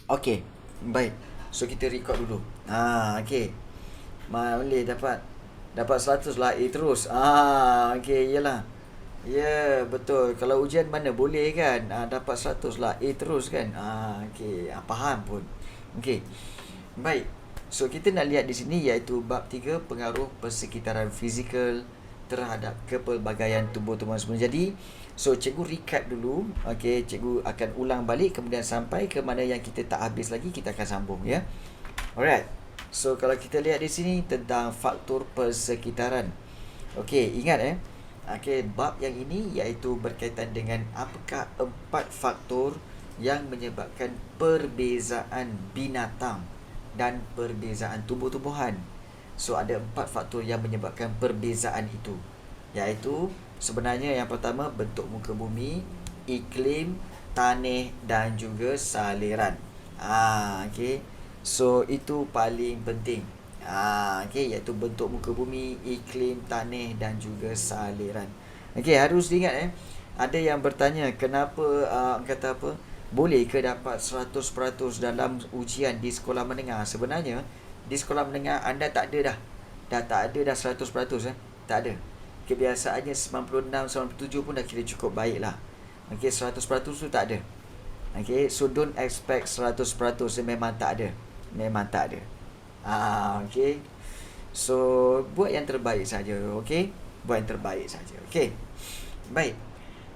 Okey, baik. So kita record dulu. Okey. Boleh dapat 100 lah A terus. Okey, iyalah. Ya, betul. Kalau ujian mana boleh kan? Dapat 100 lah A terus kan? Okey. Faham pun. Okey. Baik. So kita nak lihat di sini iaitu bab 3 pengaruh persekitaran fizikal terhadap kepelbagaian tumbuh-tumbuhan semula. Jadi, so cikgu recap dulu. Okey, cikgu akan ulang balik kemudian sampai ke mana yang kita tak habis lagi kita akan sambung ya. Alright. So kalau kita lihat di sini tentang faktor persekitaran. Okey, ingat Okey, bab yang ini iaitu berkaitan dengan apakah 4 faktor yang menyebabkan perbezaan binatang dan perbezaan tumbuh-tumbuhan. So ada 4 faktor yang menyebabkan perbezaan itu. Iaitu sebenarnya yang pertama bentuk muka bumi, iklim, tanah dan juga saliran. Okey. So itu paling penting. Okey, iaitu bentuk muka bumi, iklim, tanah dan juga saliran. Okey, harus diingat ada yang bertanya kenapa kata apa? Boleh ke dapat 100% dalam ujian di sekolah menengah? Sebenarnya di sekolah menengah anda tak ada dah. Dah tak ada dah 100% Tak ada. Kebiasaannya 96, 97 pun dah kira cukup baik lah. Okey, 100% tu tak ada. Okey, so don't expect 100%. Memang tak ada. Memang tak ada. Okey. So buat yang terbaik saja, okey? Buat yang terbaik saja. Okey. Baik.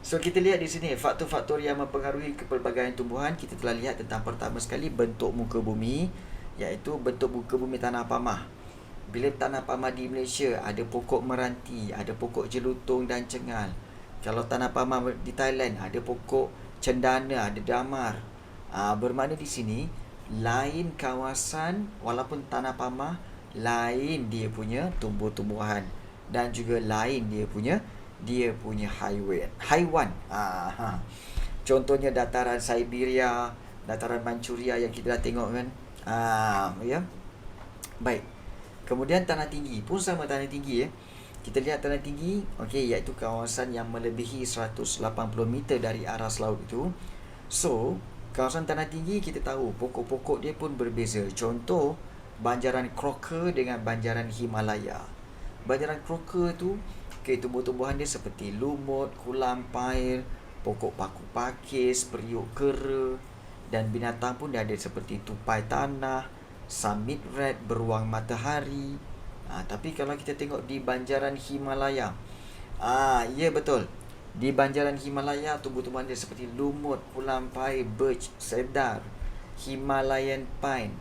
So kita lihat di sini faktor-faktor yang mempengaruhi kepelbagaian tumbuhan. Kita telah lihat tentang pertama sekali bentuk muka bumi, iaitu bentuk muka bumi tanah pamah. Bila tanah pamah di Malaysia ada pokok meranti, ada pokok jelutong dan cengal. Kalau tanah pamah di Thailand ada pokok cendana, ada damar. Bermakna di sini lain kawasan walaupun tanah pamah, lain dia punya tumbuh-tumbuhan dan juga lain dia punya haiwan. Contohnya dataran Siberia, dataran Manchuria yang kita dah tengok kan. Ya. Baik. Kemudian tanah tinggi pun sama, tanah tinggi Kita lihat tanah tinggi, okey, iaitu kawasan yang melebihi 180 meter dari aras laut itu. So, kawasan tanah tinggi kita tahu pokok-pokok dia pun berbeza. Contoh banjaran Crocker dengan banjaran Himalaya. Banjaran Crocker tu tumbuh-tumbuhan dia seperti lumut, kulam pair, pokok paku pakis, periuk kera, dan binatang pun dia ada seperti tupai tanah, summit rat, beruang matahari. Tapi kalau kita tengok di banjaran Himalaya, ya betul, di banjaran Himalaya tumbuh-tumbuhan dia seperti lumut, kulam pair, birch, cedar, Himalayan pine.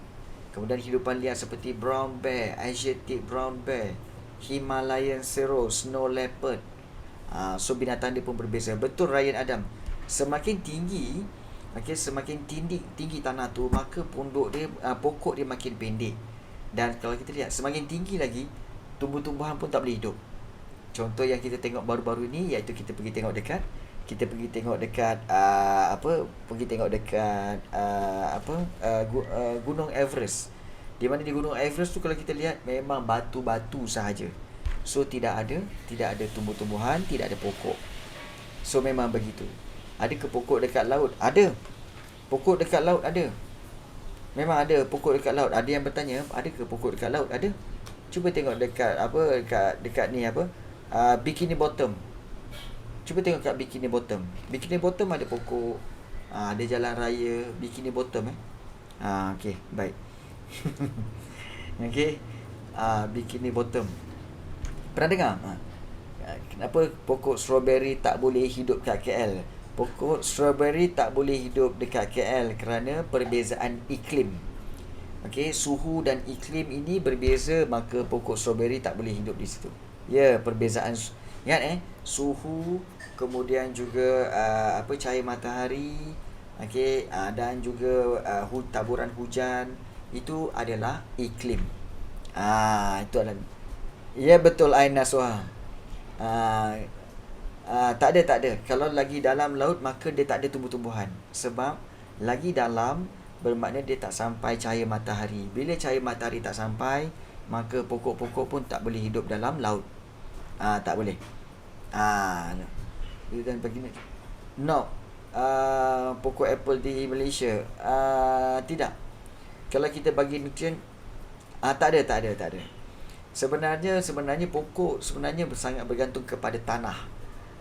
Kemudian hidupan liar seperti brown bear, Asiatic brown bear, Himalayan serow, snow leopard. So binatang dia pun berbeza. Betul Ryan Adam. Semakin tinggi, semakin tinggi tanah tu, maka pokok dia makin pendek. Dan kalau kita lihat semakin tinggi lagi, tumbuh-tumbuhan pun tak boleh hidup. Contoh yang kita tengok baru-baru ni iaitu kita pergi tengok dekat Gunung Everest. Di mana di Gunung Everest tu kalau kita lihat memang batu-batu sahaja. So tidak ada tumbuh-tumbuhan, tidak ada pokok. So memang begitu. Ada ke pokok dekat laut? Ada. Pokok dekat laut ada. Memang ada pokok dekat laut. Ada yang bertanya, ada ke pokok dekat laut? Ada. Cuba tengok dekat ni Bikini Bottom. Cuba tengok kat Bikini Bottom. Bikini Bottom ada pokok, ada jalan raya Bikini Bottom okey, baik. Okey. Bikini Bottom. Pernah dengar? Kenapa pokok strawberry tak boleh hidup kat KL? Pokok strawberry tak boleh hidup dekat KL kerana perbezaan iklim. Okey, suhu dan iklim ini berbeza, maka pokok strawberry tak boleh hidup di situ. Ya, perbezaan. Ingat suhu, kemudian juga cahaya matahari, okey, dan juga taburan hujan, itu adalah iklim. Itu adalah. Ya betul Aina Soha. Tak ada. Kalau lagi dalam laut maka dia tak ada tumbuh-tumbuhan. Sebab lagi dalam bermakna dia tak sampai cahaya matahari. Bila cahaya matahari tak sampai, maka pokok-pokok pun tak boleh hidup dalam laut. Tak boleh. Dan begini. No. pokok apple di Malaysia? Tidak. Kalau kita bagi nutrien, tak ada. Sebenarnya pokok sebenarnya sangat bergantung kepada tanah.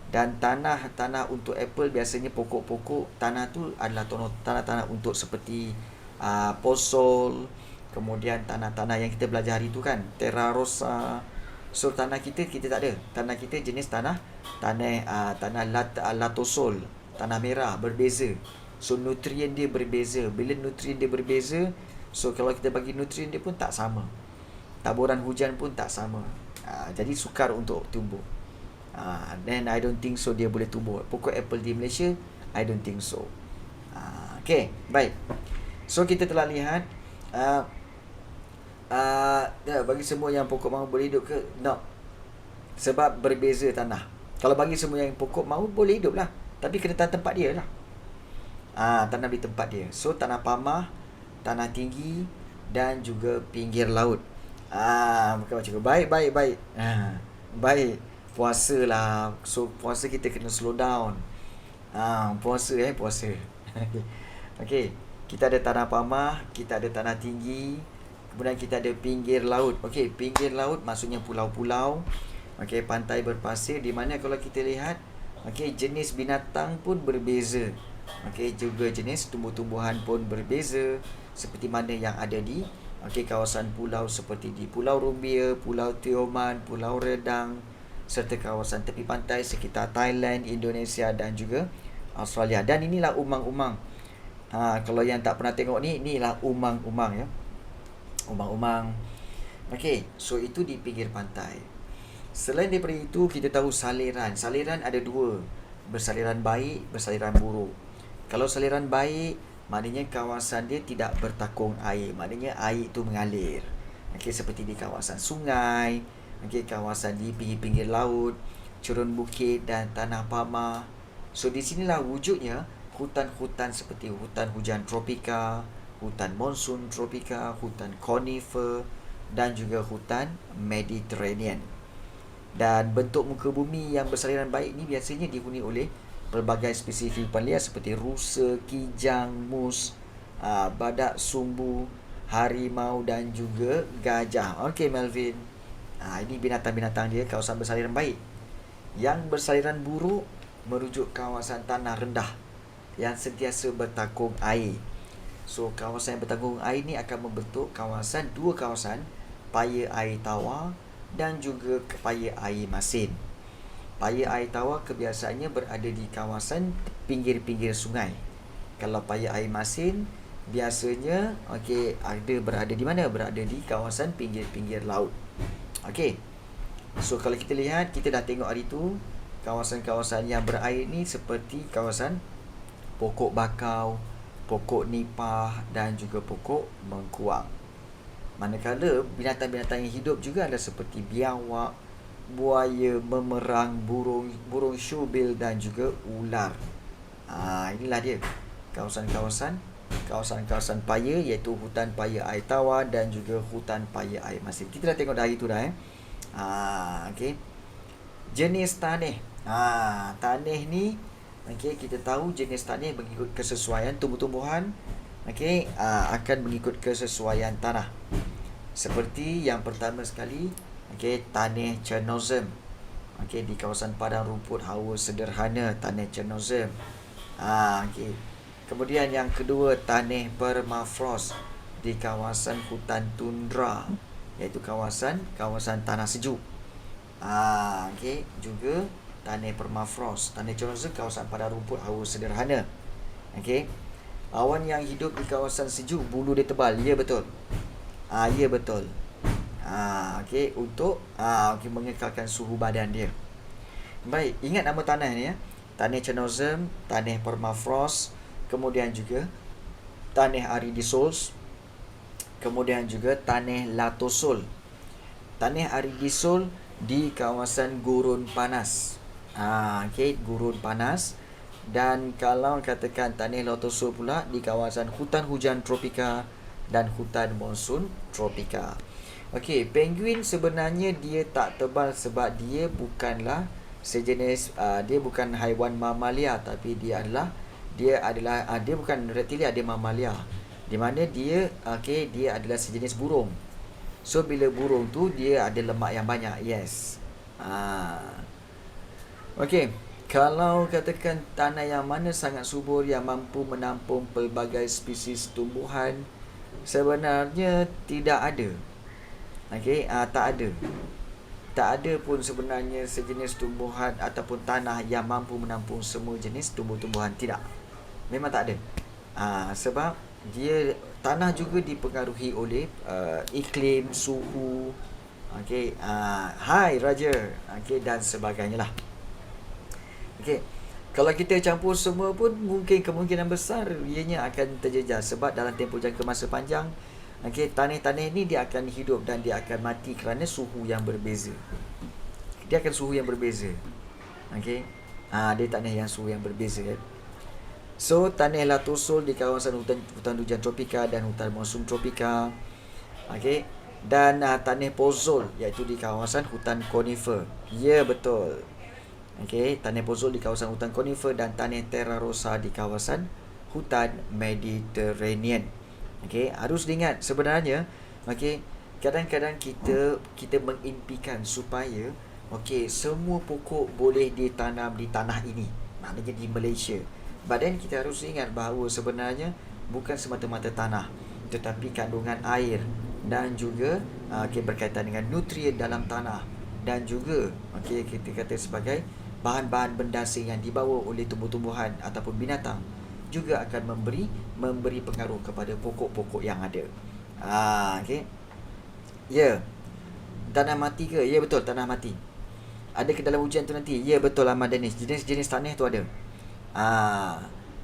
Dan tanah untuk apple biasanya pokok-pokok tanah tu adalah tanah-tanah untuk seperti posol, kemudian tanah-tanah yang kita belajar hari tu kan, terra rosa. So tanah kita tak ada. Tanah kita jenis tanah latosol, tanah merah, berbeza. So nutrien dia berbeza. Bila nutrien dia berbeza, so kalau kita bagi nutrien dia pun tak sama. Taburan hujan pun tak sama. Jadi sukar untuk tumbuh. Then I don't think so dia boleh tumbuh. Pokok apple di Malaysia, I don't think so. Okay, baik. So kita telah lihat bagi semua yang pokok mahu boleh hidup ke? No. Sebab berbeza tanah. Kalau bagi semua yang pokok mahu boleh hidup lah, tapi kena tempat dia lah. Tanah di tempat dia. So tanah pamah, tanah tinggi dan juga pinggir laut. Bukan macam tu. Baik. Baik. Puasa lah. So puasa kita kena slow down. Puasa. Okay. Kita ada tanah pamah, kita ada tanah tinggi, kemudian kita ada pinggir laut. Okay, pinggir laut maksudnya pulau-pulau. Okay, pantai berpasir, di mana kalau kita lihat, okay, jenis binatang pun berbeza. Okay, juga jenis tumbuh-tumbuhan pun berbeza. Seperti mana yang ada di kawasan pulau seperti di Pulau Rumbia, Pulau Tioman, Pulau Redang, serta kawasan tepi pantai sekitar Thailand, Indonesia dan juga Australia. Dan inilah umang-umang. Kalau yang tak pernah tengok ni, inilah umang-umang ya. Umang-umang. Okay, so itu di pinggir pantai. Selain daripada itu, kita tahu saliran. Saliran ada dua. Bersaliran baik, bersaliran buruk. Kalau saliran baik, maknanya kawasan dia tidak bertakung air. Maknanya air itu mengalir. Okay, seperti di kawasan sungai, okay, kawasan di pinggir-pinggir laut, cerun bukit dan tanah pamah. So di sinilah wujudnya hutan-hutan seperti hutan hujan tropika, hutan monsun tropika, hutan conifer dan juga hutan Mediterranean. Dan bentuk muka bumi yang bersaliran baik ni biasanya dihuni oleh pelbagai spesies hidupan liar seperti rusa, kijang, mus, badak sumbu, harimau dan juga gajah. Okey Melvin. Ini binatang-binatang dia kawasan bersaliran baik. Yang bersaliran buruk merujuk kawasan tanah rendah yang sentiasa bertakung air. So kawasan yang bertakung air ni akan membentuk dua kawasan, paya air tawar dan juga paya air masin. Paya air tawar kebiasaannya berada di kawasan pinggir-pinggir sungai. Kalau paya air masin biasanya ada berada di mana? Berada di kawasan pinggir-pinggir laut. Okey. So kalau kita lihat, kita dah tengok hari tu kawasan-kawasan yang berair ni seperti kawasan pokok bakau, pokok nipah dan juga pokok mengkuang. Manakala binatang-binatang yang hidup juga ada seperti biawak, buaya, memerang, burung syubil dan juga ular. Inilah dia kawasan-kawasan paya, iaitu hutan paya air tawar dan juga hutan paya air masin. Kita dah tengok dari itu dah okey. Jenis tanah. Tanah ni kita tahu jenis tanah mengikut kesesuaian tumbuh-tumbuhan akan mengikut kesesuaian tanah. Seperti yang pertama sekali tanah Chernozem. Di kawasan padang rumput hawa sederhana, tanah Chernozem. Kemudian yang kedua tanah permafrost di kawasan hutan tundra, iaitu kawasan tanah sejuk. Juga tanah permafrost. Tanah Chernozem kawasan padang rumput hawa sederhana. Awan yang hidup di kawasan sejuk bulu dia tebal. Ya betul. Ya betul. Untuk mengekalkan suhu badan dia. Baik, ingat nama tanah ni ya. Tanah Chernozem, tanah permafrost, kemudian juga tanah aridisols, kemudian juga tanah latosol. Tanah aridisol di kawasan gurun panas. Gurun panas. Dan kalau katakan tanah latosol pula di kawasan hutan hujan tropika dan hutan monsun tropika. Penguin sebenarnya dia tak tebal sebab dia bukanlah sejenis dia bukan haiwan mamalia, tapi dia adalah Dia adalah dia bukan reptilia, dia mamalia. Di mana dia dia adalah sejenis burung. So bila burung tu dia ada lemak yang banyak. Yes. Okey. Kalau katakan tanah yang mana sangat subur yang mampu menampung pelbagai spesies tumbuhan, sebenarnya tidak ada. Okey, tak ada. Tak ada pun sebenarnya sejenis tumbuhan ataupun tanah yang mampu menampung semua jenis tumbuh-tumbuhan. Tidak. Memang tak ada. Sebab dia tanah juga dipengaruhi oleh iklim, suhu, hai Raja, dan sebagainya lah. Kalau kita campur semua pun mungkin kemungkinan besar ianya akan terjejas, sebab dalam tempoh jangka masa panjang tanah-tanah ni dia akan hidup dan dia akan mati kerana suhu yang berbeza. Dia akan suhu yang berbeza. Dia tanah yang suhu yang berbeza kan. So tanah latosul di kawasan hutan hujan tropika dan hutan monsun tropika. Dan tanah pozol iaitu di kawasan hutan conifer. Ya, betul. Tanah pozol di kawasan hutan conifer dan tanah terra rosa di kawasan hutan Mediterranean. Harus diingat sebenarnya kadang-kadang kita mengimpikan supaya semua pokok boleh ditanam di tanah ini, maknanya di Malaysia. Badan kita harus ingat bahawa sebenarnya bukan semata-mata tanah, tetapi kandungan air dan juga berkaitan dengan nutrien dalam tanah, dan juga kita kata sebagai bahan-bahan bendasar yang dibawa oleh tumbuh-tumbuhan ataupun binatang juga akan memberi pengaruh kepada pokok-pokok yang ada. Ya. Tanah mati ke? Ya, betul, tanah mati. Ada ke dalam hujan tu nanti? Ya, betul, Ahmad Danish. Jenis-jenis tanah tu ada.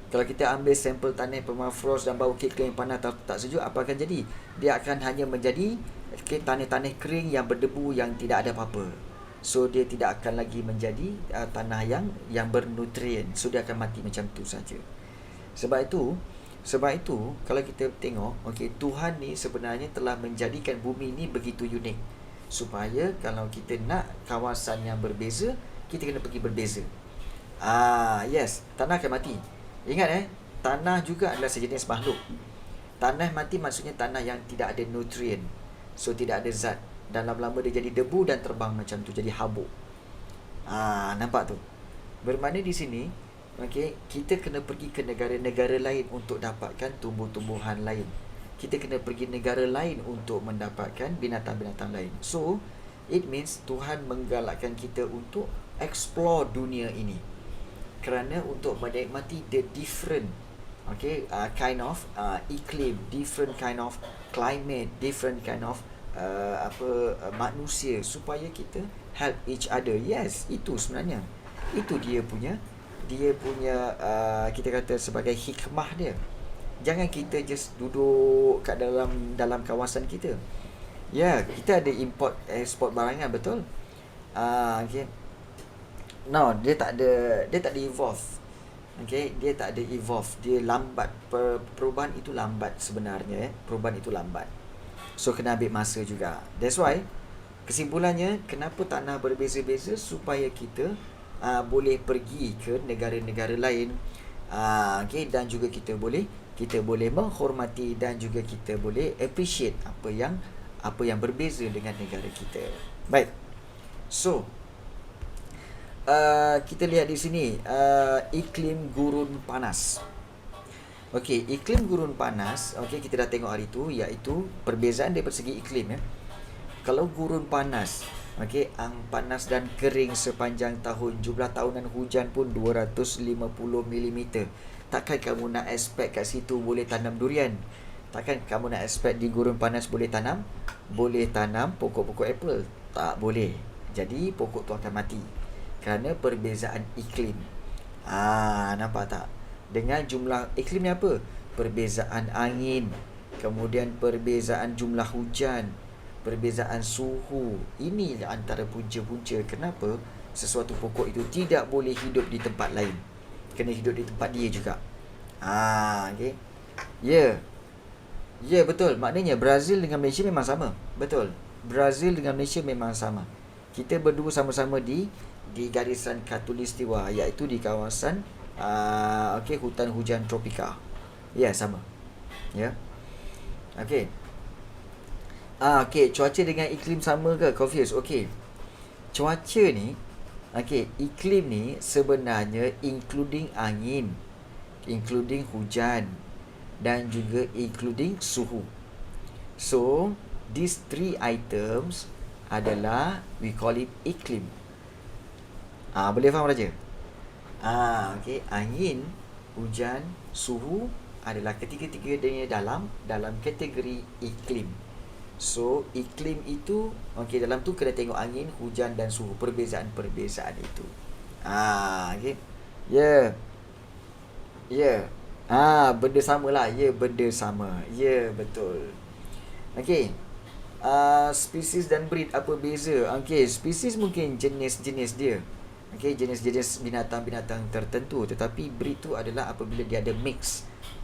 Kalau kita ambil sampel tanah permafrost dan bau iklim panas tak sejuk, apa akan jadi? Dia akan hanya menjadi tanah-tanah kering yang berdebu yang tidak ada apa-apa. So dia tidak akan lagi menjadi tanah yang bernutrien. So dia akan mati macam tu saja. Sebab itu kalau kita tengok, Tuhan ni sebenarnya telah menjadikan bumi ni begitu unik, supaya kalau kita nak kawasan yang berbeza, kita kena pergi berbeza. Yes, tanah akan mati. Ingat tanah juga adalah sejenis makhluk. Tanah mati maksudnya tanah yang tidak ada nutrien. So tidak ada zat. Dan lama-lama dia jadi debu dan terbang macam tu, jadi habuk. Nampak tu? Bermakna di sini kita kena pergi ke negara-negara lain untuk dapatkan tumbuh-tumbuhan lain. Kita kena pergi negara lain untuk mendapatkan binatang-binatang lain. So it means Tuhan menggalakkan kita untuk explore dunia ini, kerana untuk menikmati the different kind of iklim, different kind of climate, different kind of manusia, supaya kita help each other. Yes, itu sebenarnya itu dia punya kita kata sebagai hikmah dia. Jangan kita just duduk kat dalam kawasan kita. Ya, kita ada import export barangan, betul. No, dia tak ada evolve. Dia tak ada evolve. Dia lambat. Perubahan itu lambat sebenarnya. Perubahan itu lambat. So kena ambil masa juga. That's why kesimpulannya, kenapa tanah berbeza-beza, supaya kita boleh pergi ke negara-negara lain, dan juga kita boleh menghormati dan juga kita boleh appreciate apa yang berbeza dengan negara kita. Baik. So kita lihat di sini iklim gurun panas. Iklim gurun panas, kita dah tengok hari tu, iaitu perbezaan daripada segi iklim. Kalau gurun panas, panas dan kering sepanjang tahun, jumlah tahunan hujan pun 250 mm. Takkan kamu nak expect kat situ boleh tanam durian? Takkan kamu nak expect di gurun panas boleh tanam pokok-pokok apple? Tak boleh. Jadi pokok tu akan mati kerana perbezaan iklim. Nampak tak? Dengan jumlah iklim ni apa? Perbezaan angin, kemudian perbezaan jumlah hujan, perbezaan suhu. Ini antara punca-punca kenapa sesuatu pokok itu tidak boleh hidup di tempat lain. Kena hidup di tempat dia juga. Ya, betul. Maknanya Brazil dengan Malaysia memang sama. Betul. Brazil dengan Malaysia memang sama. Kita berdua sama-sama di garisan khatulistiwa, iaitu di kawasan Okey, hutan hujan tropika. Ya, sama. Ya. Okey. Okey, cuaca dengan iklim sama ke? Confused. Okey. Cuaca ni, okey, iklim ni sebenarnya including angin, including hujan dan juga including suhu. So, these three items adalah we call it iklim. Boleh faham Raja? Okey, angin, hujan, suhu adalah ketiga-tiganya dalam kategori iklim. So, iklim itu okey, dalam tu kena tengok angin, hujan dan suhu, perbezaan-perbezaan itu. Okey. Ya. Ya. Benda sama lah. Ya, benda sama. Ya, betul. Okey. Spesies dan breed apa beza? Okey, spesies mungkin jenis-jenis dia. Okey, jenis-jenis binatang-binatang tertentu, tetapi breed tu adalah apabila dia ada mix.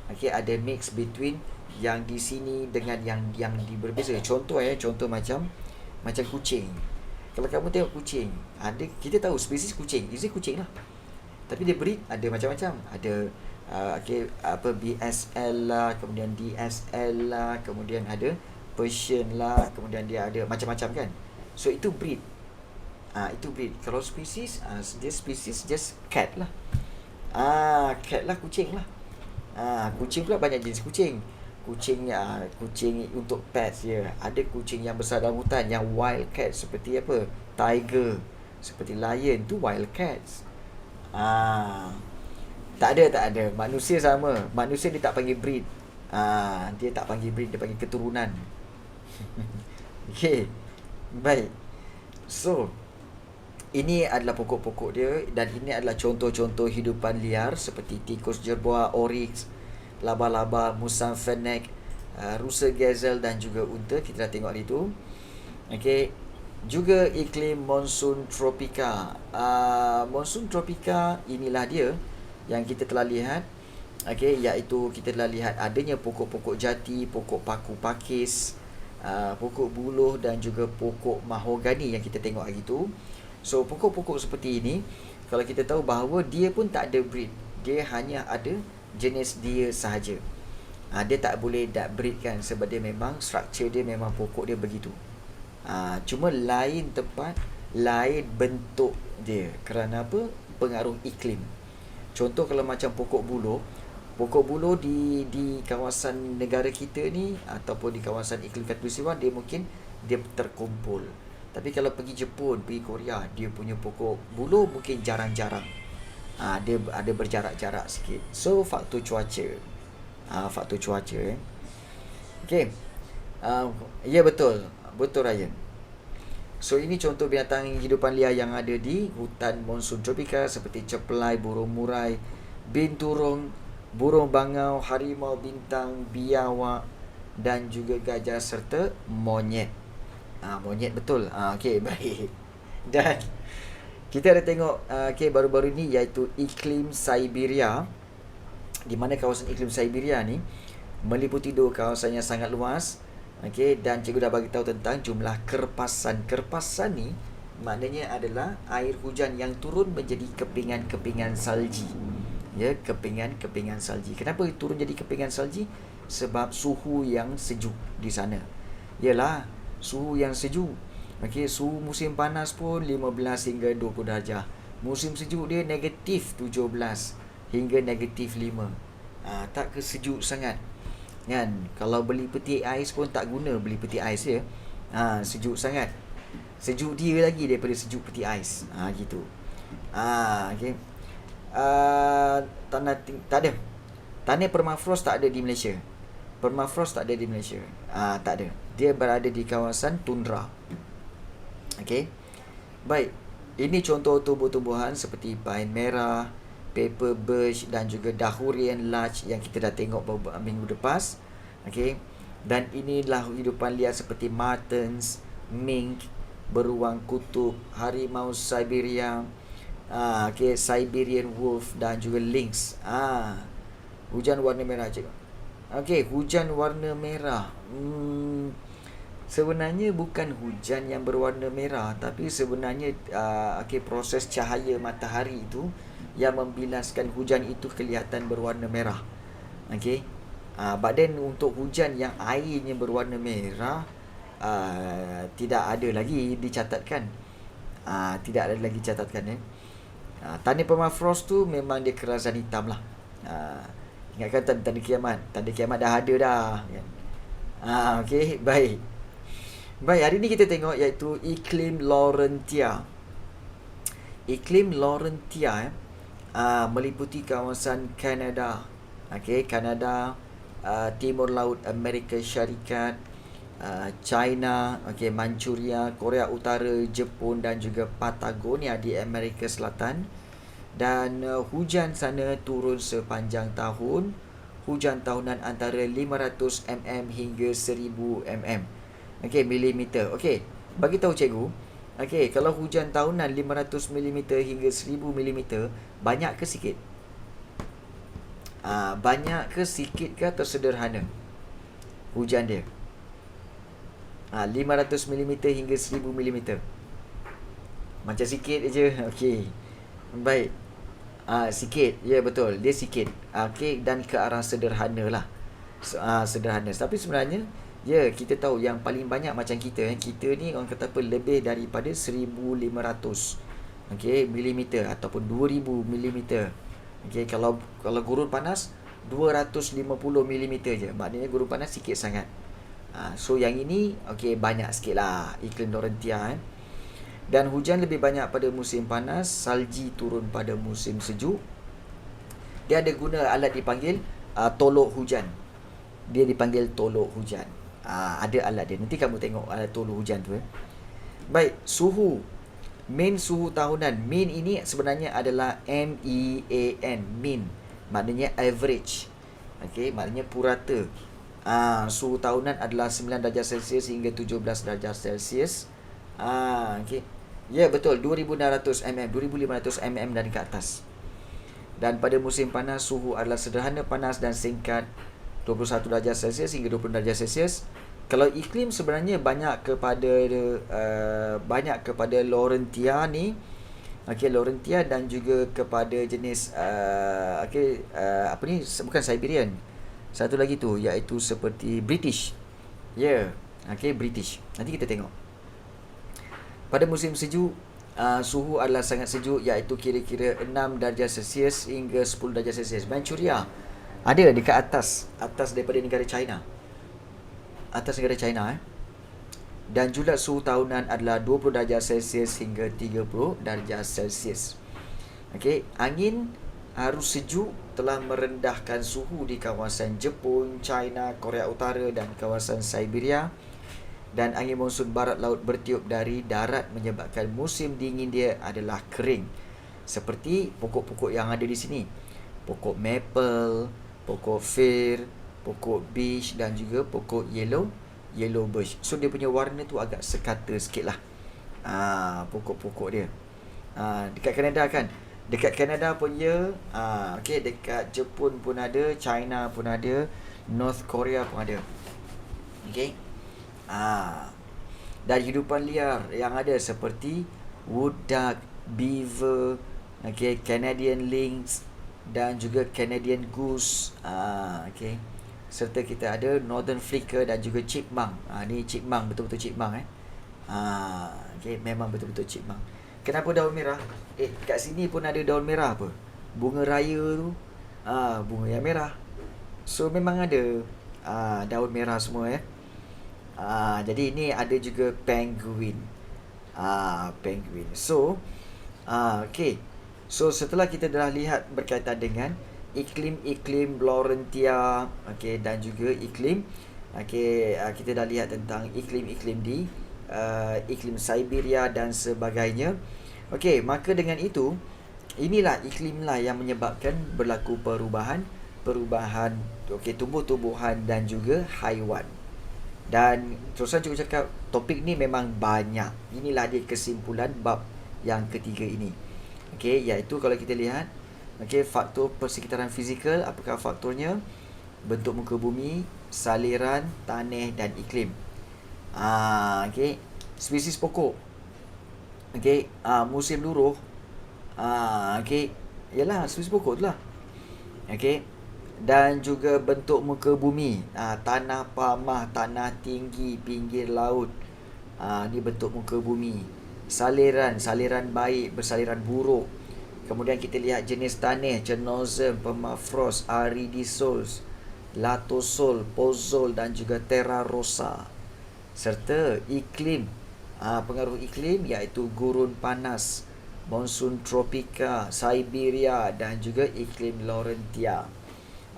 Okey, ada mix between yang di sini dengan yang di berbeza. Contoh macam kucing. Kalau kamu tengok kucing, kita tahu spesies kucing, is kucing lah. Tapi dia breed ada macam-macam. Ada BSL lah, kemudian DSL lah, kemudian ada Persian lah, kemudian dia ada macam-macam kan. So itu breed. Itu breed. Kalau spesies, dia spesies just cat lah. Cat lah, kucing lah. Kucing pula banyak jenis kucing. Kucing untuk pets ya. Ada kucing yang besar dalam hutan, yang wild cat seperti apa? Tiger, seperti lion, tu wild cats. Tak ada. Manusia sama. Manusia dia tak panggil breed. Dia tak panggil breed, dia panggil keturunan. Okay. Baik. So, ini adalah pokok-pokok dia, dan ini adalah contoh-contoh hidupan liar seperti tikus jerboa, oryx, laba-laba, musang fennec, rusa gazelle dan juga unta. Kita dah tengok itu. Okey. Juga iklim monsun tropika. Monsun tropika inilah dia yang kita telah lihat. Okey, iaitu kita telah lihat adanya pokok-pokok jati, pokok paku pakis, pokok buluh dan juga pokok mahogani yang kita tengok hari tu. So, pokok-pokok seperti ini, kalau kita tahu bahawa dia pun tak ada breed. Dia hanya ada jenis dia sahaja. Dia tak boleh breed kan, sebab dia memang structure dia, memang pokok dia begitu. Cuma lain tempat, lain bentuk dia. Kerana apa? Pengaruh iklim. Contoh kalau macam pokok buluh di kawasan negara kita ni ataupun di kawasan iklim khatulistiwa, dia mungkin dia terkumpul. Tapi kalau pergi Jepun, pergi Korea, dia punya pokok buluh mungkin jarang-jarang. Dia ada berjarak-jarak sikit. So, faktor cuaca. Faktor cuaca. Okey. Ya, betul. Betul, Ryan. So, ini contoh binatang hidupan liar yang ada di hutan monsun tropika seperti cepelai, burung murai, binturong, burung bangau, harimau bintang, biawak dan juga gajah serta monyet. Monyet betul. Okey, baik. Dan kita ada tengok baru-baru ni, iaitu iklim Siberia, di mana kawasan iklim Siberia ni meliputi 2 kawasan yang sangat luas. Okey, dan cikgu dah bagi tahu tentang jumlah kerpasan. Kerpasan ni maknanya adalah air hujan yang turun menjadi kepingan-kepingan salji. Ya, kepingan-kepingan salji. Kenapa turun jadi kepingan salji? Sebab suhu yang sejuk di sana. Yalah, suhu yang sejuk. Okey, suhu musim panas pun 15 hingga 20 darjah. Musim sejuk dia negatif 17 hingga negatif 5. Tak sejuk sangat. Kan? Kalau beli peti ais pun tak guna beli peti ais ya. Sejuk sangat. Sejuk dia lagi daripada sejuk peti ais. Gitu. Okey. Tak ada. Tanah permafrost tak ada di Malaysia. Permafrost tak ada di Malaysia. Tak ada. Dia berada di kawasan tundra. Okey. Baik. Ini contoh tumbuh-tumbuhan seperti pine merah, paper birch dan juga dahurian larch yang kita dah tengok beberapa minggu lepas. Okey. Dan inilah hidupan liar seperti martens, mink, beruang kutub, harimau Siberia, Siberian wolf dan juga lynx. Hujan warna merah cikgu. Okey, hujan warna merah. Sebenarnya bukan hujan yang berwarna merah, tapi sebenarnya proses cahaya matahari itu yang membilaskan hujan itu kelihatan berwarna merah. Okey. But then untuk hujan yang airnya berwarna merah, tidak ada lagi dicatatkan. Tidak ada lagi catatkan tanda permafrost tu memang dia kerasan hitam lah. Ingatkan tanda kiamat. Tanda kiamat dah ada dah kan. Okey, baik. Baik, hari ni kita tengok iaitu iklim Laurentia. Iklim Laurentia meliputi kawasan Kanada. Okey, Kanada, Timur Laut Amerika Syarikat, China, Manchuria, Korea Utara, Jepun dan juga Patagonia di Amerika Selatan. Dan hujan sana turun sepanjang tahun. Hujan tahunan antara 500 mm hingga 1000 mm. Milimeter. Bagi tahu cikgu, kalau hujan tahunan 500 mm hingga 1000 mm, banyak ke sikit? Banyak ke sikit ke atau sederhana hujan dia? 500 mm hingga 1000 mm. Macam sikit je. Baik. Sikit. Ya, betul. Dia sikit. Dan ke arah sederhana lah. Sederhana. Tapi sebenarnya, kita tahu yang paling banyak macam kita. Kita ni orang kata apa, lebih daripada 1500 milimeter ataupun 2000 milimeter. Kalau gurun panas 250 milimeter je. Maknanya gurun panas sikit sangat. So yang ini banyak sikit lah iklim Laurentia. Dan hujan lebih banyak pada musim panas, salji turun pada musim sejuk. Dia ada guna alat dipanggil tolok hujan. Dia dipanggil tolok hujan. Ada alat dia. Nanti kamu tengok alat tolok hujan tu. Baik, suhu. Mean suhu tahunan. Mean ini sebenarnya adalah MEAN. Mean. Maknanya average. Maknanya purata. Suhu tahunan adalah 9 darjah Celsius hingga 17 darjah Celsius. Ya, betul. 2600 mm, 2500 mm dan ke atas. Dan pada musim panas, suhu adalah sederhana panas dan singkat, 21 darjah Celsius hingga 20 darjah Celsius. Kalau iklim sebenarnya banyak kepada Laurentia ni. Laurentia dan juga kepada jenis apa ni, bukan Siberian. Satu lagi tu iaitu seperti British. British. Nanti kita tengok. Pada musim sejuk, suhu adalah sangat sejuk iaitu kira-kira 6 darjah Celsius hingga 10 darjah Celsius. Manchuria ada dekat atas daripada negara China. Atas negara China Dan julat suhu tahunan adalah 20 darjah Celsius hingga 30 darjah Celsius. Angin arus sejuk telah merendahkan suhu di kawasan Jepun, China, Korea Utara dan kawasan Siberia. Dan angin monsun barat laut bertiup dari darat menyebabkan musim dingin dia adalah kering. Seperti pokok-pokok yang ada di sini. Pokok maple, pokok fir, pokok beech dan juga pokok yellow birch. So dia punya warna tu agak sekata sikit lah. Pokok-pokok dia. Dekat Kanada kan. Dekat Kanada pun ya. Dekat Jepun pun ada, China pun ada, North Korea pun ada. Dan hidupan liar yang ada seperti wood duck, beaver, Canadian lynx dan juga Canadian goose. Serta kita ada northern flicker dan juga chipmunk. Ni chipmunk, betul-betul chipmunk memang betul-betul chipmunk. Kenapa daun merah? Kat sini pun ada daun merah apa? Bunga raya tu. Bunga yang merah. So memang ada daun merah semua jadi ini ada juga penguin. Penguin. So So setelah kita dah lihat berkaitan dengan iklim Laurentia, dan juga iklim kita dah lihat tentang iklim di iklim Siberia dan sebagainya. Maka dengan itu, inilah iklimlah yang menyebabkan berlaku perubahan tumbuh-tumbuhan dan juga haiwan. Dan terusan cikgu cakap, topik ni memang banyak. Inilah dia kesimpulan bab yang ketiga ini. Iaitu kalau kita lihat faktor persekitaran fizikal, apakah faktornya? Bentuk muka bumi, saliran, tanah dan iklim. Spesies pokok. Musim luruh. Yalah, spesies pokok tu lah. Okey. Dan juga bentuk muka bumi. Tanah pamah, tanah tinggi, pinggir laut. Ni bentuk muka bumi. Saliran baik, bersaliran buruk. Kemudian kita lihat jenis tanah, Cenozoic, Permafrost, Aridisols, Latosol, Pozol dan juga Terra Rosa. Serta iklim. Pengaruh iklim iaitu gurun panas, monsun tropika, Siberia dan juga iklim Laurentia.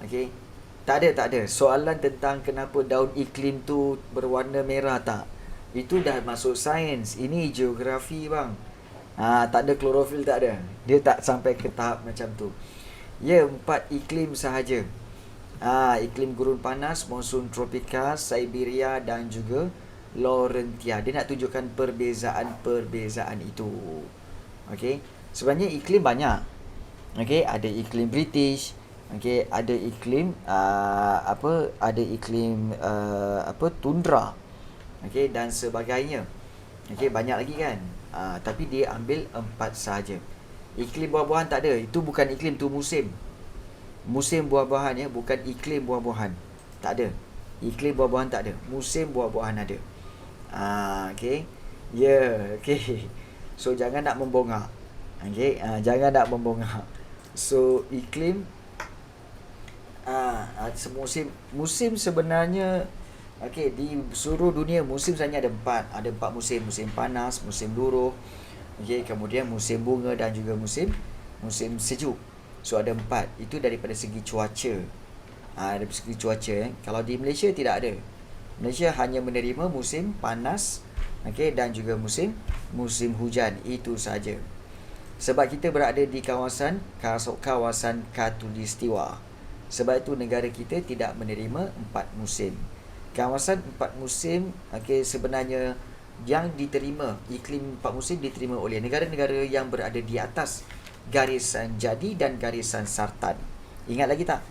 Okey. Tak ada. Soalan tentang kenapa daun iklim tu berwarna merah tak? Itu dah masuk sains. Ini geografi bang. Tak ada klorofil, tak ada. Dia tak sampai ke tahap macam tu. Ya, 4 iklim sahaja. Iklim gurun panas, monsun tropika, Siberia dan juga Laurentia. Dia nak tunjukkan perbezaan itu. Okey. Sebenarnya iklim banyak. Okey, ada iklim British. Okey, ada iklim tundra. Okey, dan sebagainya. Okey, banyak lagi kan. Tapi dia ambil 4 sahaja. Iklim buah-buahan tak ada. Itu bukan iklim, tu musim. Musim buah-buahan ya, bukan iklim buah-buahan. Tak ada. Iklim buah-buahan tak ada. Musim buah-buahan ada. Okey. Okey. So jangan nak membongak. Okey, jangan nak membongak. So iklim musim sebenarnya di seluruh dunia musim sebenarnya ada 4. Ada 4 musim. Musim panas, musim luruh, kemudian musim bunga dan juga musim sejuk. So ada 4. Itu daripada segi cuaca. Dari segi cuaca Kalau di Malaysia tidak ada. Malaysia hanya menerima musim panas, dan juga musim hujan. Itu saja. Sebab kita berada di kawasan khatulistiwa. Sebab itu negara kita tidak menerima 4 musim. Kawasan 4 musim sebenarnya yang diterima, iklim 4 musim diterima oleh negara-negara yang berada di atas garisan jadi dan garisan sartan. Ingat lagi tak?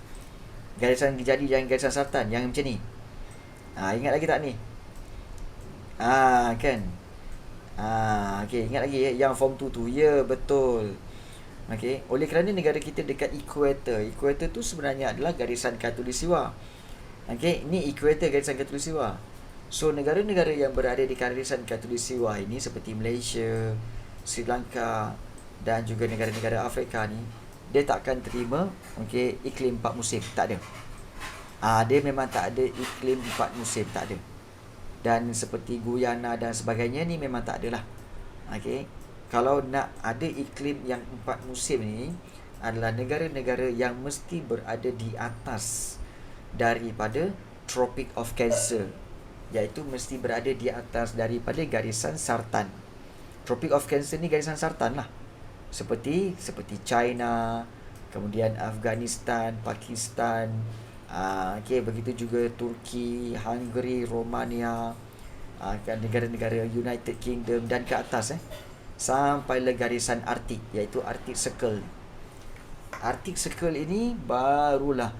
Garisan jadi dan garisan sartan yang macam ni. Ingat lagi tak ni? Kan? Ingat lagi yang form 2 tu. Ya, betul. Oleh kerana negara kita dekat ekuator. Ekuator tu sebenarnya adalah garisan khatulistiwa. Ni ekuator, garisan khatulistiwa. So negara-negara yang berada di garisan khatulistiwa ini seperti Malaysia, Sri Lanka dan juga negara-negara Afrika ni, dia takkan terima iklim 4 musim. Tak ada. Dia memang tak ada iklim 4 musim, tak ada. Dan seperti Guyana dan sebagainya ni memang tak ada lah. Kalau nak ada iklim yang 4 musim ni, adalah negara-negara yang mesti berada di atas daripada Tropic of Cancer, iaitu mesti berada di atas daripada garisan sartan. Tropic of Cancer ni garisan sartan lah. Seperti China, kemudian Afghanistan, Pakistan, begitu juga Turki, Hungary, Romania, negara-negara United Kingdom dan ke atas sampailah garisan Arktik, iaitu Arctic Circle. Arctic Circle ini barulah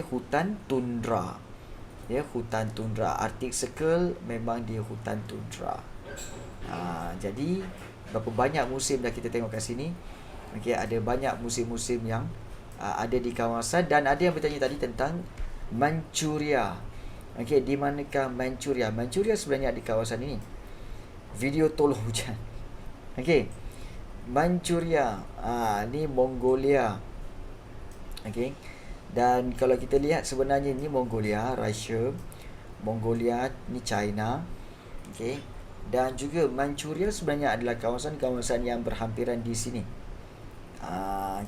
hutan tundra. Hutan tundra. Arctic Circle memang dia hutan tundra. Jadi berapa banyak musim dah kita tengok kat sini. Ada banyak musim-musim yang ada di kawasan. Dan ada yang bertanya tadi tentang Manchuria. Di manakah Manchuria? Manchuria sebenarnya di kawasan ini. Video tolong hujan. Manchuria, ni Mongolia. Dan kalau kita lihat sebenarnya ni Mongolia, Russia, Mongolia ni China. Dan juga Manchuria sebenarnya adalah kawasan-kawasan yang berhampiran di sini.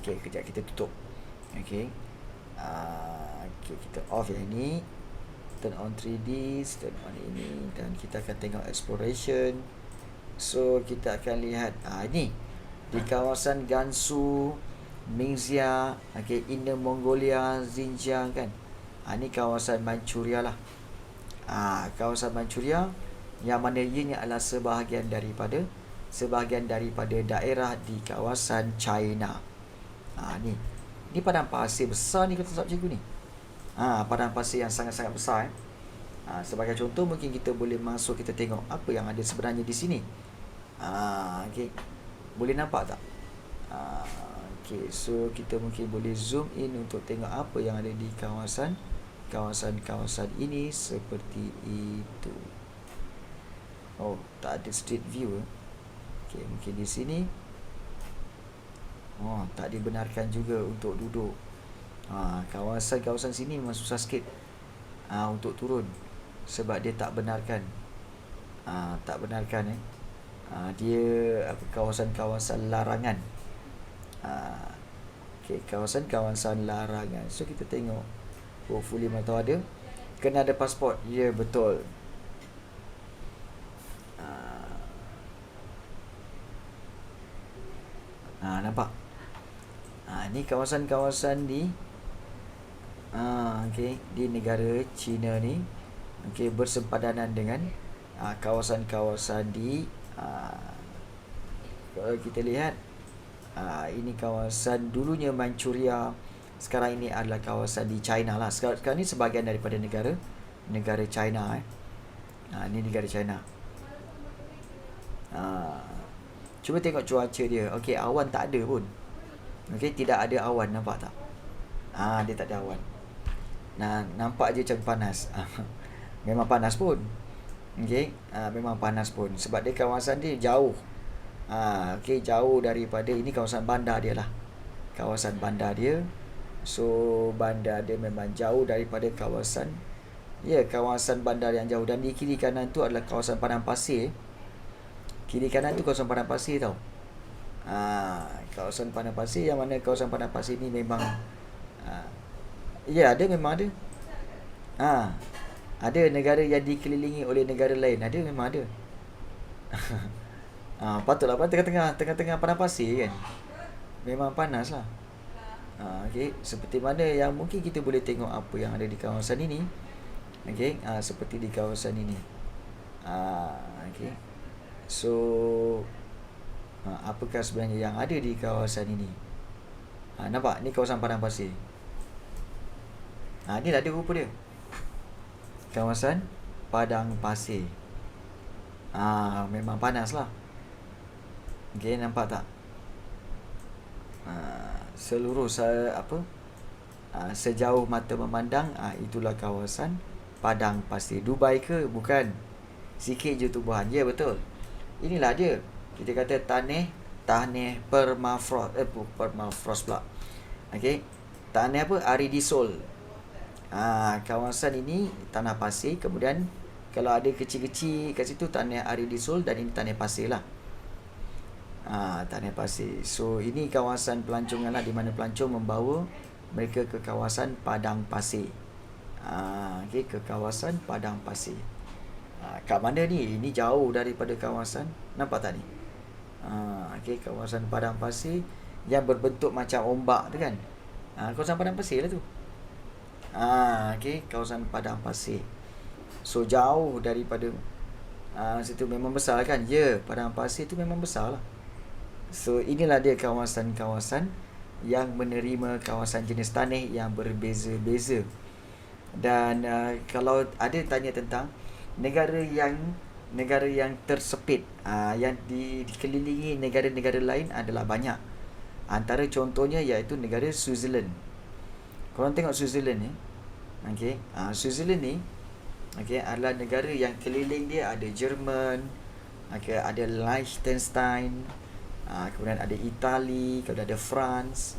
Kejap kita tutup. Kita off yang ini. Turn on 3D, turn on ini, dan kita akan tengok exploration. So kita akan lihat ini di kawasan Gansu, Ningxia, Inner Mongolia, Xinjiang kan. Ini kawasan Manchuria lah. Kawasan Manchuria yang mana ianya adalah sebahagian daripada daerah di kawasan China. Ni padang pasir besar ni, kata Ustaz Cikgu ni. Padang pasir yang sangat-sangat besar. Sebagai contoh, mungkin kita boleh masuk, kita tengok apa yang ada sebenarnya di sini. Boleh nampak tak? Okay, so kita mungkin boleh zoom in untuk tengok apa yang ada di kawasan ini seperti itu. Oh, tak ada street view. Okay, mungkin di sini. Oh, tak dibenarkan juga untuk duduk. Kawasan sini memang susah sikit untuk turun sebab dia tak benarkan. Dia kawasan larangan. Okay, kawasan larangan. So kita tengok, hopefully mana tahu ada. Kena ada pasport. Ya, betul. Nampak? Ni kawasan-kawasan di di negara China ni, bersempadanan dengan kawasan-kawasan di kalau kita lihat, ini kawasan dulunya Manchuria, sekarang ini adalah kawasan di China lah. Sekarang ni sebahagian daripada negara China. Ni negara China. Cuba tengok cuaca dia. Okey, awan tak ada pun. Okey, tidak ada awan, nampak tak? Dia tak ada awan. Nampak je macam panas. Memang panas pun. Okey, memang panas pun sebab dia kawasan dia jauh. Jauh daripada, ini kawasan bandar dia lah. Kawasan bandar dia. So bandar dia memang jauh daripada kawasan bandar yang jauh. Dan di kiri kanan tu adalah kawasan padang pasir. Kiri kanan tu kawasan padang pasir tau. Kawasan padang pasir, yang mana kawasan padang pasir ni memang memang ada. Ada negara yang dikelilingi oleh negara lain. Memang ada. Patutlah tengah-tengah padang pasir kan. Memang panas lah. Okay. Seperti mana yang mungkin kita boleh tengok apa yang ada di kawasan ini. Okay. Seperti di kawasan ini. Okay. So apakah sebenarnya yang ada di kawasan ini? Nampak? Ni kawasan padang pasir. Ni dah ada rupa dia. Kawasan padang pasir. Memang panas lah. Okay, nampak tak? Seluruh sejauh mata memandang, itulah kawasan padang pasir. Dubai ke? Bukan. Sikit je tumbuhan. Ya, betul. Inilah dia. Kita kata tanah permafrost. Permafrost pula. Okey. Tanah apa? Aridisol. Kawasan ini tanah pasir. Kemudian kalau ada kecil-kecil kat situ, tanah aridisol, dan ini tanah pasir lah. Tanah pasir. So ini kawasan pelancongan lah, di mana pelancong membawa mereka ke kawasan padang pasir. Ke kawasan padang pasir. Kat mana ni? Ini jauh daripada kawasan. Nampak tak ni? Kawasan padang pasir yang berbentuk macam ombak tu kan. Kawasan padang pasir lah tu. Kawasan padang pasir. So jauh daripada situ. Memang besar kan? Ya, padang pasir tu memang besar lah. So inilah dia kawasan-kawasan yang menerima kawasan jenis tanah yang berbeza-beza. Dan kalau ada tanya tentang negara yang tersepit, yang dikelilingi negara-negara lain adalah banyak. Antara contohnya iaitu negara Switzerland. Korang tengok Switzerland ni. Switzerland ni adalah negara yang keliling dia ada Jerman, ada Liechtenstein, kemudian ada Itali, kemudian ada France.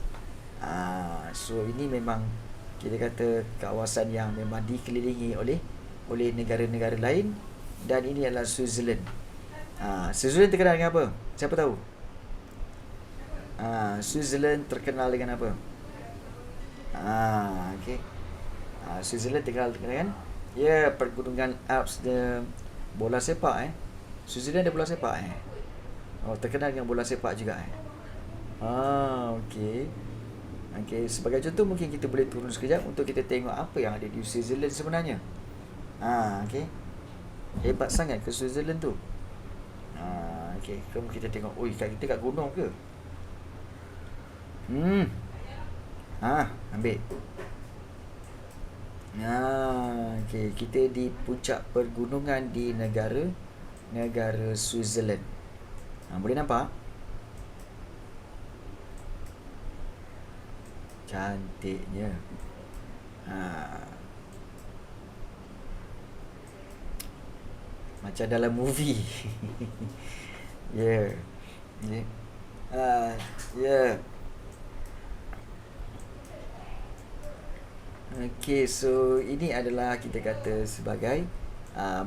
So ini memang kita kata kawasan yang memang dikelilingi oleh negara-negara lain. Dan ini adalah Switzerland. Switzerland terkenal dengan apa? Siapa tahu? Switzerland terkenal dengan apa? Switzerland terkenal dengan pergunungan Alps, bola sepak. Switzerland ada bola sepak. Terkenal dengan bola sepak juga. Sebagai contoh, mungkin kita boleh turun sekejap untuk kita tengok apa yang ada di Switzerland sebenarnya. Hebat sangat ke Switzerland tu. Kemudian kita tengok, kita kat gunung ke? Ambil. Kita di puncak pergunungan di negara Switzerland. Boleh nampak? Cantiknya. Ha. Macam dalam movie. Ya. Yeah. Ya. Yeah. Okay, so ini adalah kita kata sebagai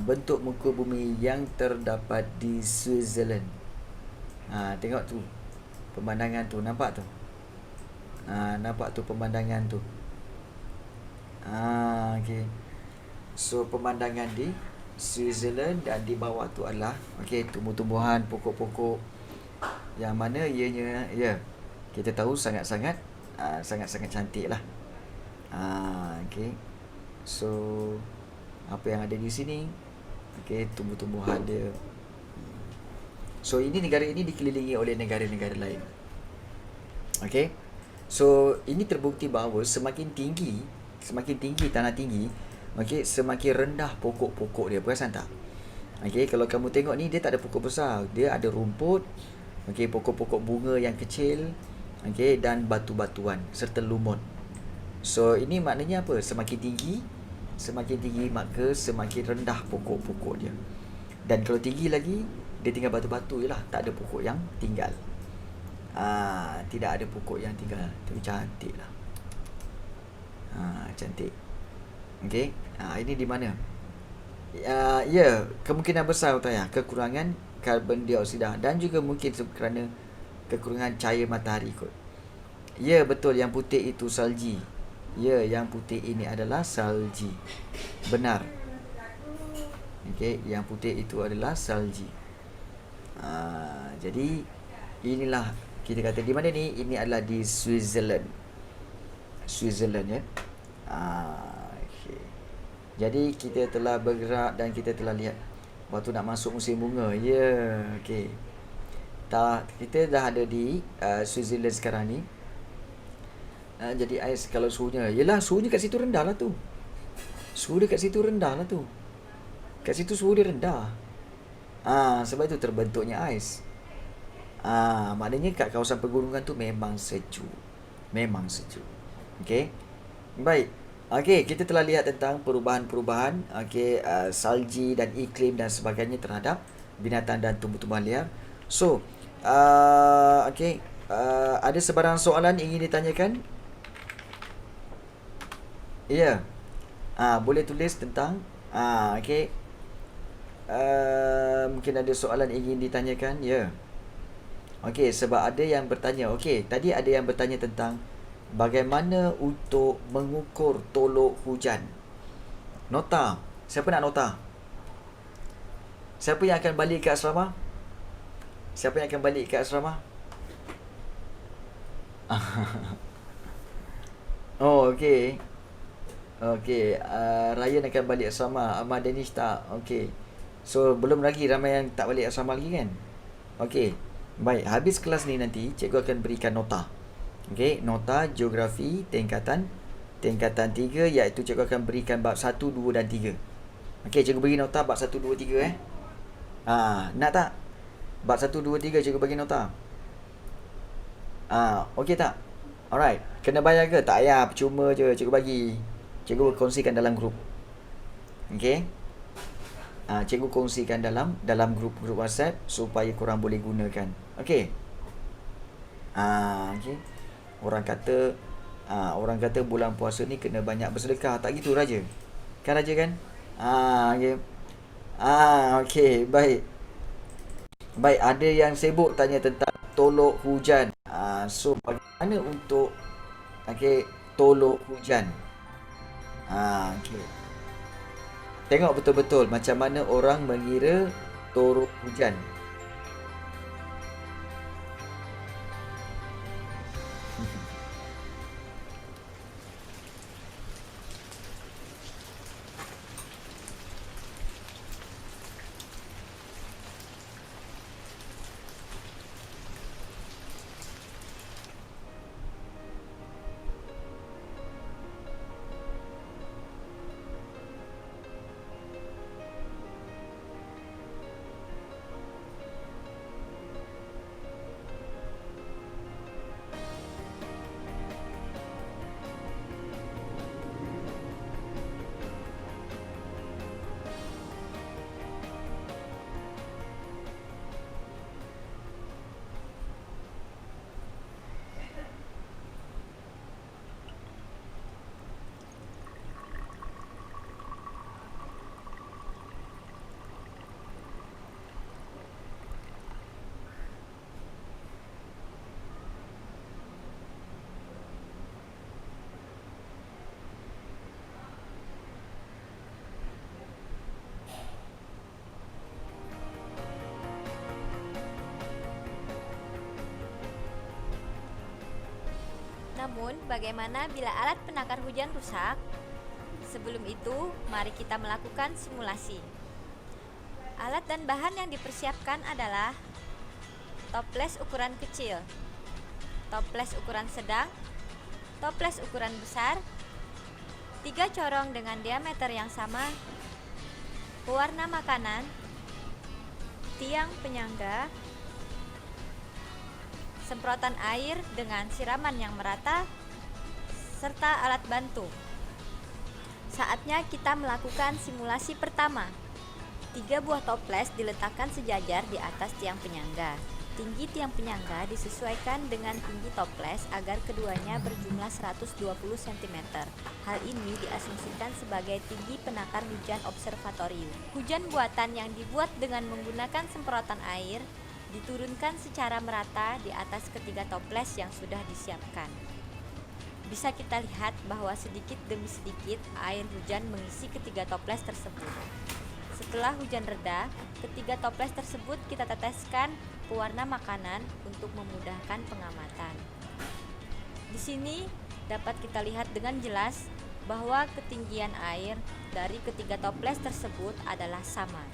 bentuk muka bumi yang terdapat di Switzerland. Tengok tu pemandangan tu, nampak tu? Nampak tu pemandangan tu. Okay. So pemandangan di Switzerland dan di bawah tu adalah tumbuh-tumbuhan, pokok-pokok yang mana ianya kita tahu sangat-sangat cantik lah. Okay. So apa yang ada di sini, tumbuh-tumbuhan dia. So negara ini dikelilingi oleh negara-negara lain. Okay. So ini terbukti bahawa semakin tinggi tanah tinggi, semakin rendah pokok-pokok dia. Perasan tak? Kalau kamu tengok ni, dia tak ada pokok besar, dia ada rumput, pokok-pokok bunga yang kecil, dan batu-batuan serta lumut. So ini maknanya apa? Semakin tinggi maka semakin rendah pokok-pokok dia. Dan kalau tinggi lagi, dia tinggal batu-batu je lah, tak ada pokok yang tinggal. Tidak ada pokok yang tinggal. Tapi cantik lah. Cantik. Ini di mana? Kemungkinan besar utaya kekurangan karbon dioksida dan juga mungkin kerana kekurangan cahaya matahari kot. Ya, betul, yang putih itu salji. Ya, yang putih ini adalah salji. Benar. Yang putih itu adalah salji. Jadi inilah kita kata di mana ni? Ini adalah di Switzerland ya. Jadi kita telah bergerak dan kita telah lihat waktu nak masuk musim bunga. Kita dah ada di Switzerland sekarang ni. Jadi ais kalau suhunya, suhunya kat situ rendah lah tu. Kat situ suhu dia rendah. Sebab itu terbentuknya ais. Maknanya kat kawasan pegunungan tu memang sejuk. Baik. Kita telah lihat tentang perubahan-perubahan salji dan iklim dan sebagainya terhadap binatang dan tumbuh-tumbuhan liar. So, ada sebarang soalan ingin ditanyakan? Ya. Boleh tulis tentang mungkin ada soalan ingin ditanyakan. Ya. Sebab ada yang bertanya. Tadi ada yang bertanya tentang bagaimana untuk mengukur tolok hujan. Nota. Siapa nak nota? Siapa yang akan balik ke asrama? Oh, okey. Ryan akan balik asrama. Ahmad Danish tak. So belum lagi ramai yang tak balik asrama lagi kan? Baik, habis kelas ni nanti cikgu akan berikan nota. Nota geografi tingkatan 3, iaitu cikgu akan berikan bab 1, 2 dan 3. Cikgu bagi nota bab 1, 2, 3 nak tak? Bab 1, 2, 3 cikgu bagi nota. Okey tak? Alright. Kena bayar ke? Tak payah, percuma je cikgu bagi. Cikgu kongsikan dalam grup. Cikgu kongsikan dalam grup WhatsApp supaya korang boleh gunakan. Orang kata bulan puasa ni kena banyak bersedekah. Tak gitu Raja? Kan Raja kan? Baik. Baik, ada yang sibuk tanya tentang tolok hujan. So bagaimana untuk tolok hujan? Tengok betul-betul macam mana orang mengira tolok hujan. Namun, bagaimana bila alat penakar hujan rusak? Sebelum itu, mari kita melakukan simulasi. Alat dan bahan yang dipersiapkan adalah toples ukuran kecil, toples ukuran sedang, toples ukuran besar, 3 corong dengan diameter yang sama, pewarna makanan, tiang penyangga, semprotan air dengan siraman yang merata, serta alat bantu. Saatnya kita melakukan simulasi pertama. 3 buah toples diletakkan sejajar di atas tiang penyangga. Tinggi tiang penyangga disesuaikan dengan tinggi toples agar keduanya berjumlah 120 cm. Hal ini diasumsikan sebagai tinggi penakar hujan observatorium. Hujan buatan yang dibuat dengan menggunakan semprotan air diturunkan secara merata di atas ketiga toples yang sudah disiapkan. Bisa kita lihat bahwa sedikit demi sedikit air hujan mengisi ketiga toples tersebut. Setelah hujan reda, ketiga toples tersebut kita teteskan pewarna makanan untuk memudahkan pengamatan. Di sini dapat kita lihat dengan jelas bahwa ketinggian air dari ketiga toples tersebut adalah sama.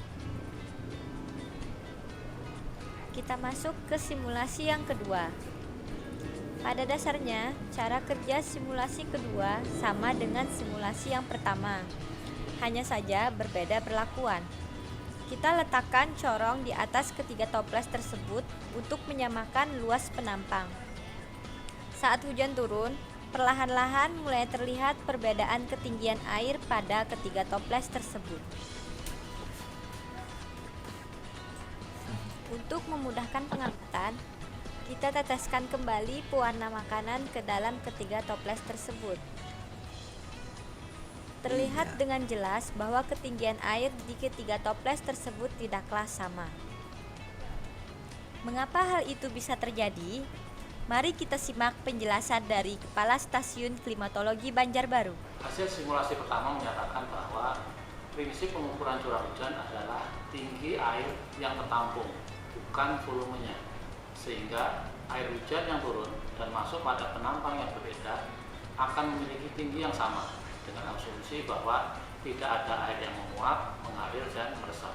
Kita masuk ke simulasi yang kedua. Pada dasarnya, cara kerja simulasi kedua sama dengan simulasi yang pertama. Hanya saja berbeda perlakuan. Kita letakkan corong di atas ketiga toples tersebut untuk menyamakan luas penampang. Saat hujan turun, perlahan-lahan mulai terlihat perbedaan ketinggian air pada ketiga toples tersebut. Untuk memudahkan pengamatan, kita teteskan kembali pewarna makanan ke dalam ketiga toples tersebut. Terlihat dengan jelas bahwa ketinggian air di ketiga toples tersebut tidaklah sama. Mengapa hal itu bisa terjadi? Mari kita simak penjelasan dari Kepala Stasiun Klimatologi Banjarbaru. Hasil simulasi pertama menyatakan bahwa prinsip pengukuran curah hujan adalah tinggi air yang tertampung, bukan volumenya, sehingga air hujan yang turun dan masuk pada penampang yang berbeda akan memiliki tinggi yang sama, dengan asumsi bahwa tidak ada air yang menguap, mengalir, dan meresap.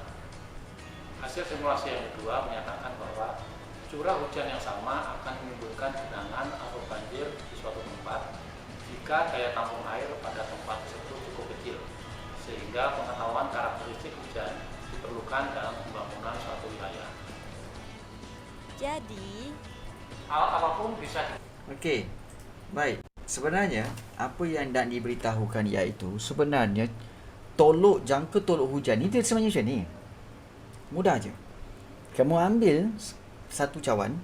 Hasil simulasi yang kedua menyatakan bahwa curah hujan yang sama akan menimbulkan genangan atau banjir di suatu tempat jika daya tampung air pada tempat tersebut cukup kecil, sehingga pengetahuan karakteristik hujan diperlukan dalam pembangunan suatu wilayah. Jadi, Alat apapun bisa. Okey, baik. Sebenarnya, apa yang nak diberitahukan iaitu sebenarnya tolok jangka tolok hujan ni dia sebenarnya macam ni. Mudah je. Kamu ambil satu cawan,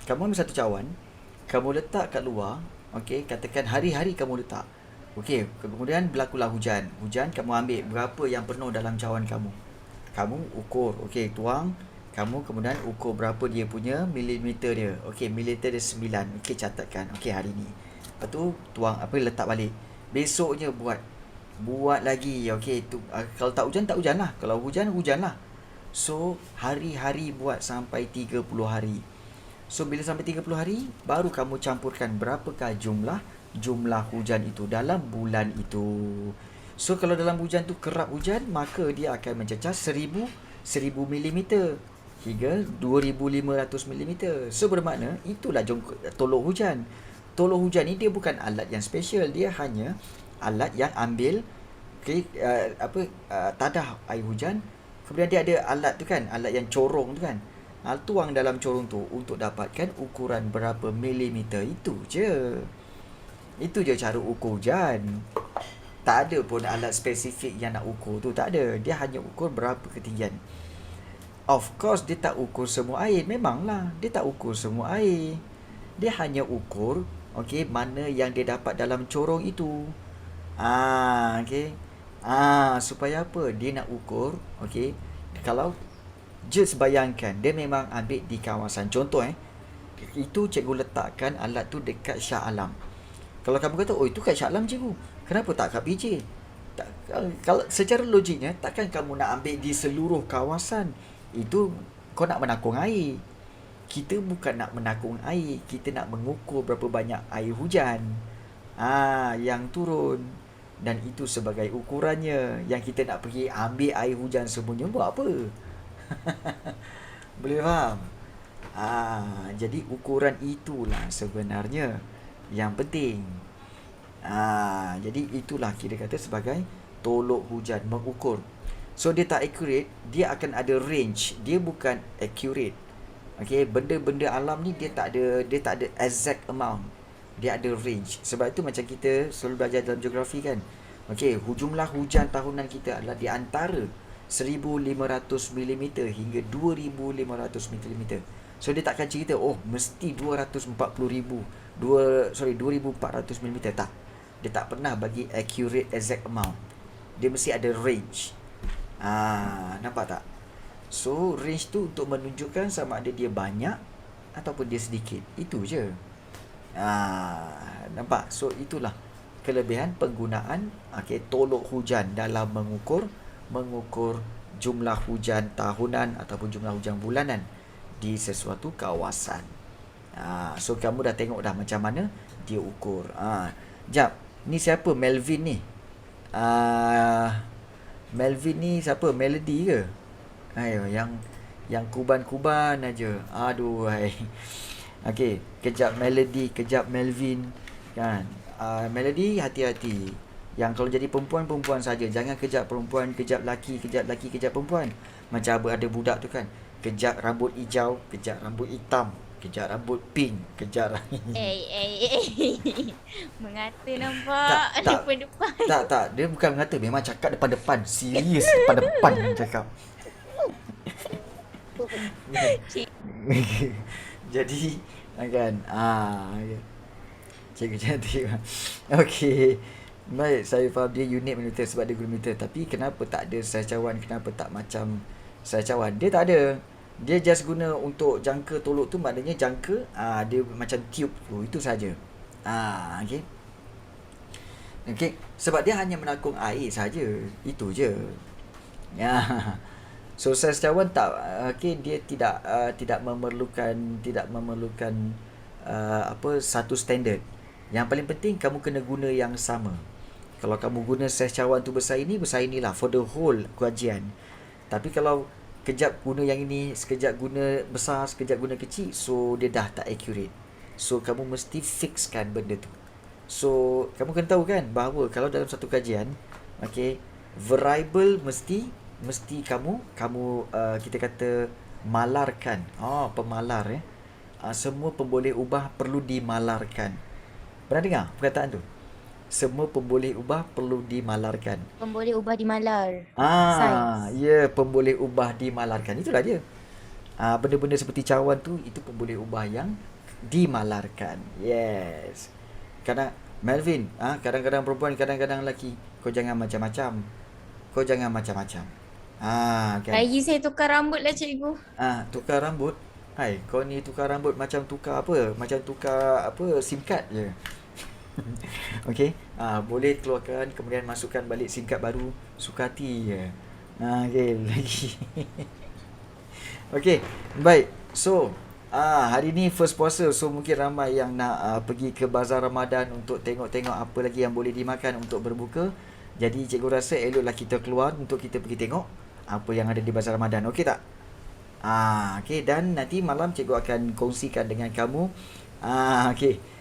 kamu letak kat luar, okey, katakan hari-hari kamu letak. Okey, kemudian berlakulah hujan. Hujan kamu ambil berapa yang penuh dalam cawan kamu. Kamu ukur, okey, tuang. Kamu kemudian ukur berapa dia punya milimeter dia. Okey, milimeter dia 9. Okey, catatkan. Okey, hari ni. Lepas tu tuang letak balik. Besoknya buat lagi. Okey, tu kalau tak hujan lah. Kalau hujan lah. So, hari-hari buat sampai 30 hari. So, bila sampai 30 hari, baru kamu campurkan berapakah jumlah hujan itu dalam bulan itu. So, kalau dalam hujan tu kerap hujan, maka dia akan mencecah 1000 milimeter hingga 2500 milimeter. So, bermakna itulah tolok hujan. Tolok hujan ni dia bukan alat yang special. Dia hanya alat yang ambil tadah air hujan. Kemudian dia ada alat tu kan, alat yang corong tu kan. Tuang dalam corong tu untuk dapatkan ukuran berapa milimeter. Itu je cara ukur hujan. Tak ada pun alat spesifik yang nak ukur tu. Tak ada. Dia hanya ukur berapa ketinggian. Of course, dia tak ukur semua air. Memanglah, dia tak ukur semua air. Dia hanya ukur, okey, mana yang dia dapat dalam corong itu. Okey. Supaya apa? Dia nak ukur, okey. Kalau just bayangkan, dia memang ambil di kawasan. Contoh, itu cikgu letakkan alat tu dekat Shah Alam. Kalau kamu kata, oh itu kat Shah Alam cikgu, kenapa tak kat PJ? Kalau secara logiknya, takkan kamu nak ambil di seluruh kawasan. Itu kau nak menakung air. kita bukan nak menakung air, kita nak mengukur berapa banyak air hujan yang turun. Dan itu sebagai ukurannya. Yang kita nak pergi ambil air hujan semuanya buat apa? Boleh faham? Jadi ukuran itulah sebenarnya yang penting. Jadi itulah kita kata sebagai tolok hujan, mengukur. So dia tak accurate, dia akan ada range. Dia bukan accurate. Okay, benda-benda alam ni dia tak ada exact amount. Dia ada range. Sebab itu macam kita selalu belajar dalam geografi kan. Okay, jumlah hujan tahunan kita adalah di antara 1,500 mm hingga 2,500 mm. So dia takkan cerita mesti 2,400 mm. Tak. Dia tak pernah bagi accurate exact amount. Dia mesti ada range. Nampak tak? So range tu untuk menunjukkan sama ada dia banyak ataupun dia sedikit. Itu je. Nampak? So itulah kelebihan penggunaan tolok hujan dalam mengukur jumlah hujan tahunan ataupun jumlah hujan bulanan di sesuatu kawasan. So kamu dah tengok dah macam mana dia ukur. Jap, ni siapa Melvin ni? Melvin ni siapa? Melody ke? Ayo, yang kuban-kuban aja. Aduh, hai. Okey, kejap Melody, kejap Melvin kan. Melody, hati-hati. Yang kalau jadi perempuan saja. Jangan kejap perempuan, kejap laki, kejap perempuan. Macam ada budak tu kan. Kejap rambut hijau, kejap rambut hitam, kejap rambut pink, kejap Mengata nampak depan-depan. Tak, dia bukan mengata, memang cakap depan-depan. Serius depan-depan cakap. Jadi kan cikgu cantik. Okey. Baik, saya faham dia unit militer sebab dia guru militer. Tapi kenapa tak ada sahajawan? Kenapa tak macam sahajawan? Dia tak ada. Dia just guna untuk jangka tolok tu, maknanya jangka dia macam tube tu. Itu saja. Okey. Okey, sebab dia hanya menakung air saja. Itu je. So sahajawan tak dia tidak memerlukan satu standard. Yang paling penting kamu kena guna yang sama. Kalau kamu guna sahajawan tu besar inilah for the whole kajian. Tapi kalau kejap guna yang ini, sekejap guna besar, sekejap guna kecil, so dia dah tak accurate. So kamu mesti fixkan benda tu. So kamu kena tahu kan bahawa kalau dalam satu kajian, variable mesti kamu kita kata malarkan. Pemalar semua pemboleh ubah perlu dimalarkan. Pernah dengar perkataan tu? Semua pemboleh ubah perlu dimalarkan. Pemboleh ubah dimalar. Pemboleh ubah dimalarkan. Itulah dia. Benda-benda seperti cawan tu, itu pemboleh ubah yang dimalarkan. Yes. Kerana Melvin, kadang-kadang perempuan, kadang-kadang lelaki. Kau jangan macam-macam. Kan? Lagi saya tukar rambut lah cikgu. Tukar rambut? Hai, kau ni tukar rambut macam tukar apa? Macam tukar SIM card je. Okey, boleh keluarkan kemudian masukkan balik SIM card baru, suka hati je. Okey, lagi. Okey, baik. So, hari ni first puasa, so mungkin ramai yang nak pergi ke bazar Ramadan untuk tengok-tengok apa lagi yang boleh dimakan untuk berbuka. Jadi cikgu rasa eloklah kita keluar untuk kita pergi tengok apa yang ada di bazar Ramadan. Okey tak? Okey, dan nanti malam cikgu akan kongsikan dengan kamu. Okey.